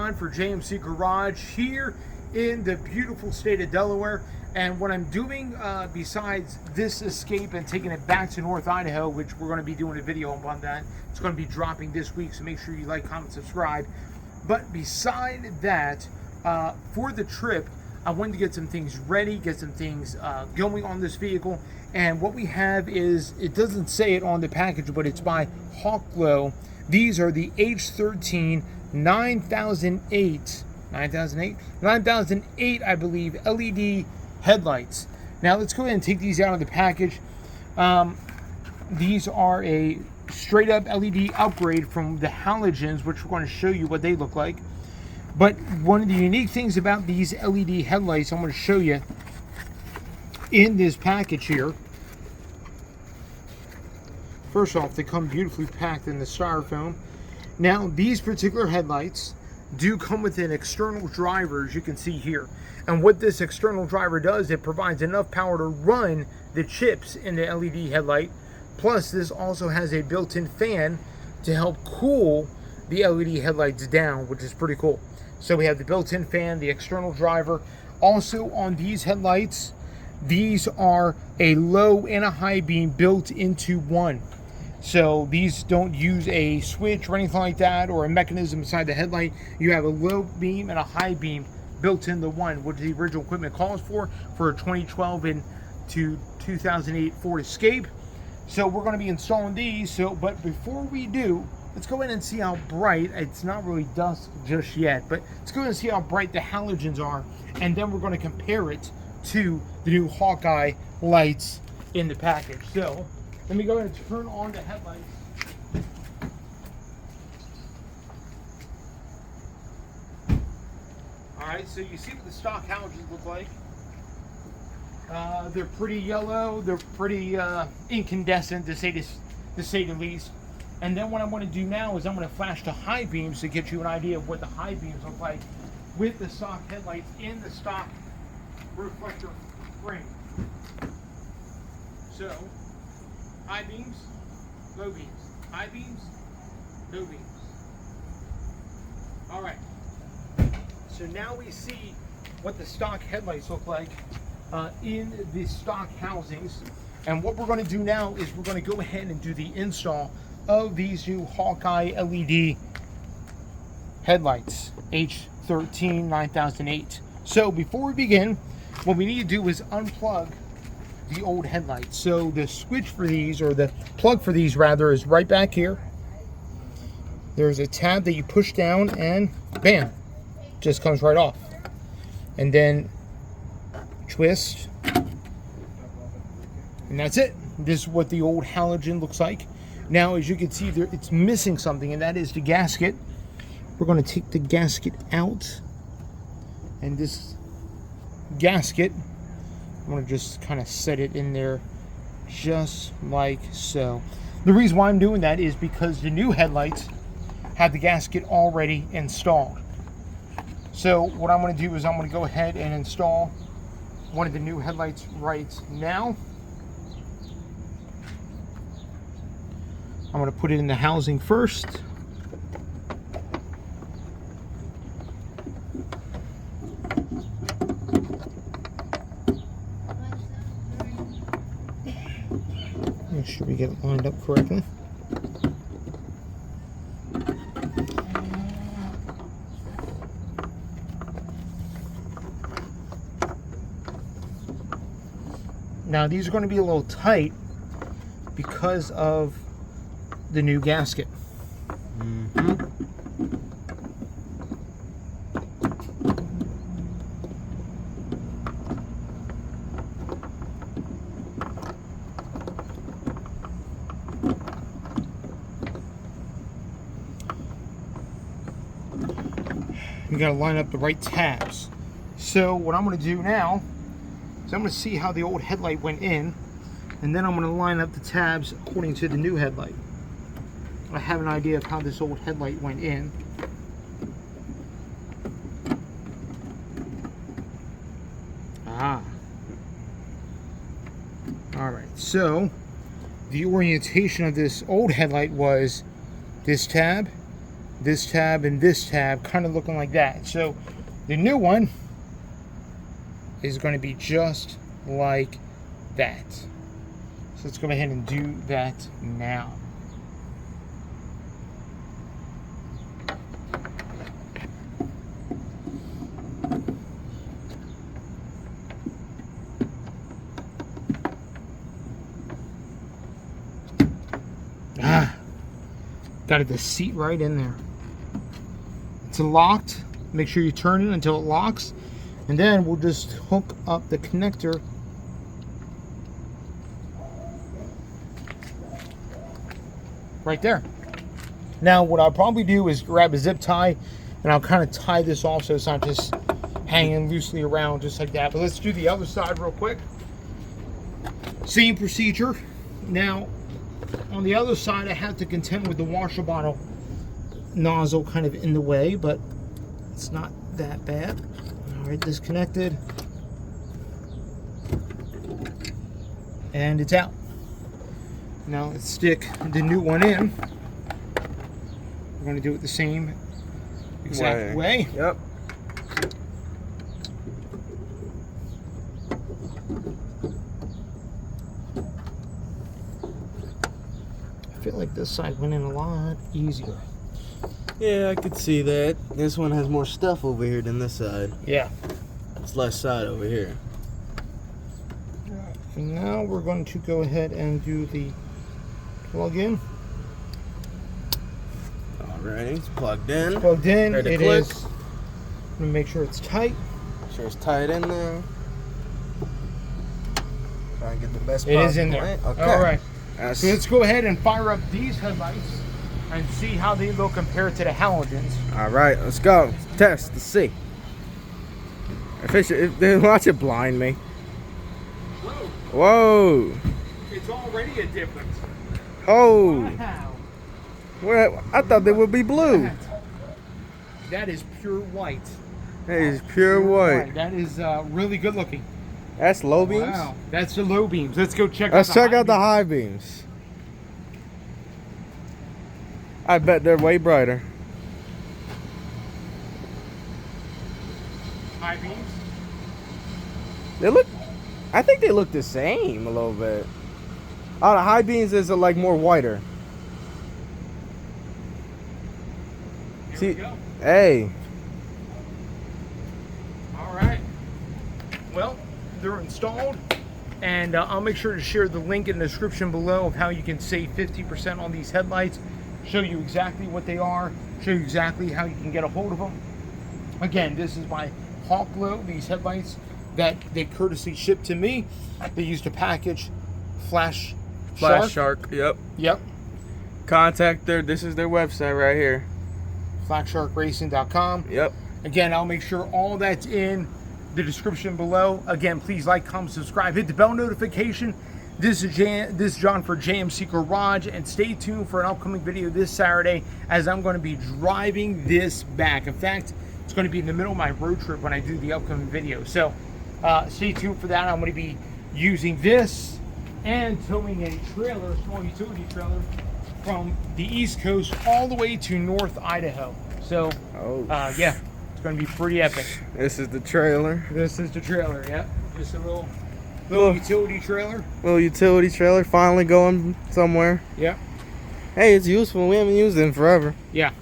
Ron for JMC Garage here in the beautiful state of Delaware. And what I'm doing besides this escape and taking it back to North Idaho, which we're going to be doing a video on that, it's going to be dropping this week, so make sure you like, comment, subscribe. But beside that, for the trip, I wanted to get some things ready, get some things going on this vehicle. And what we have is, it doesn't say it on the package, but it's by Hawkglow. These are the H13 9008, I believe, LED headlights. Now let's go ahead and take these out of the package. These are a straight up LED upgrade from the halogens, which we're going to show you what they look like. But one of the unique things about these LED headlights, I'm going to show you in this package here. First off, they come beautifully packed in the styrofoam. Now, these particular headlights do come with an external driver, as you can see here. And what this external driver does, it provides enough power to run the chips in the LED headlight. Plus, this also has a built-in fan to help cool the LED headlights down, which is pretty cool. So we have the built-in fan, the external driver. Also on these headlights, these are a low and a high beam built into one. So these don't use a switch or anything like that, or a mechanism inside the headlight. You have a low beam and a high beam built into one, which the original equipment calls for a 2012 and to 2008 Ford Escape. So we're going to be installing these. But before we do, let's go ahead and see how bright, it's not really dusk just yet, but let's go ahead and see how bright the halogens are, and then we're going to compare it to the new Hawkeye lights in the package. So let me go ahead and turn on the headlights. Alright, so you see what the stock halogens look like. They're pretty yellow, they're pretty incandescent, to say the least. And then what I'm going to do now is I'm going to flash the high beams to get you an idea of what the high beams look like with the stock headlights in the stock reflector frame. So, high beams, low beams, high beams, low beams. Alright, so now we see what the stock headlights look like in the stock housings. And what we're going to do now is we're going to go ahead and do the install of these new Hawkeye LED headlights, H13 9008. So before we begin, what we need to do is unplug the old headlights. So the switch for these, or the plug for these rather, is right back here. There's a tab that you push down and bam, just comes right off. And then twist, and that's it. This is what the old halogen looks like. Now, as you can see there, it's missing something, and that is the gasket. We're going to take the gasket out, and this gasket, I'm going to just kind of set it in there just like so. The reason why I'm doing that is because the new headlights have the gasket already installed. So what I'm going to do is I'm going to go ahead and install one of the new headlights right now. I'm going to put it in the housing first. Make sure we get it lined up correctly. Now these are going to be a little tight because of the new gasket. We got to line up the right tabs. So what I'm going to do now is I'm going to see how the old headlight went in, and then I'm going to line up the tabs according to the new headlight. I have an idea of how this old headlight went in. Alright, so the orientation of this old headlight was this tab, this tab and this tab kind of looking like that. So the new one is going to be just like that. So let's go ahead and do that now. Got the seat right in there. It's locked. Make sure you turn it until it locks. And then we'll just hook up the connector right there. Now what I'll probably do is grab a zip tie and I'll kind of tie this off so it's not just hanging loosely around just like that. But let's do the other side real quick. Same procedure. Now on the other side, I have to contend with the washer bottle nozzle kind of in the way, but it's not that bad. All right, disconnected. And it's out. Now let's stick the new one in. We're going to do it the same exact way. Yep. I feel like this side went in a lot easier. Yeah, I could see that. This one has more stuff over here than this side. Yeah. It's less side over here. And now we're going to go ahead and do the plug-in. Alright, it's plugged in. It's plugged in. Ready to It click. is. I'm going to make sure it's tight. Make sure it's tight in there. Try and get the best It is in possible there. light. Okay. All right. That's So let's go ahead and fire up these headlights and see how they look compared to the halogens. Alright, let's go. Test to see. If they watch it blind me. Whoa. It's already a difference. Oh. Wow. Well, I thought they would be blue. That is pure white. That is pure white. That is really good looking. That's low beams? Wow. That's the low beams. Let's go check Let's out the check out the beams. high beams. I bet they're way brighter. High beams. They look, I think they look the same a little bit. Oh, the high beams is like more whiter. Here See, we go. hey. All right. Well, they're installed, and I'll make sure to share the link in the description below of how you can save 50% on these headlights, show you exactly what they are, show you exactly how you can get a hold of them. Again, this is by Hawkglow, these headlights that they courtesy shipped to me. They used a package Flash Shark. Yep. Yep. Contact this is their website right here. FlashSharkRacing.com. Yep. Again, I'll make sure all that's in the description below. Again, please like, comment, subscribe, hit the bell notification. This is John for JMC Garage, and stay tuned for an upcoming video this Saturday as I'm going to be driving this back. In fact, it's going to be in the middle of my road trip when I do the upcoming video. So stay tuned for that. I'm going to be using this and towing a trailer, a small utility trailer, from the East Coast all the way to North Idaho. So yeah, it's going to be pretty epic. This is the trailer. This is the trailer, yeah. Just a little utility trailer. Little utility trailer finally going somewhere. Yeah. Hey, it's useful. We haven't used it in forever. Yeah.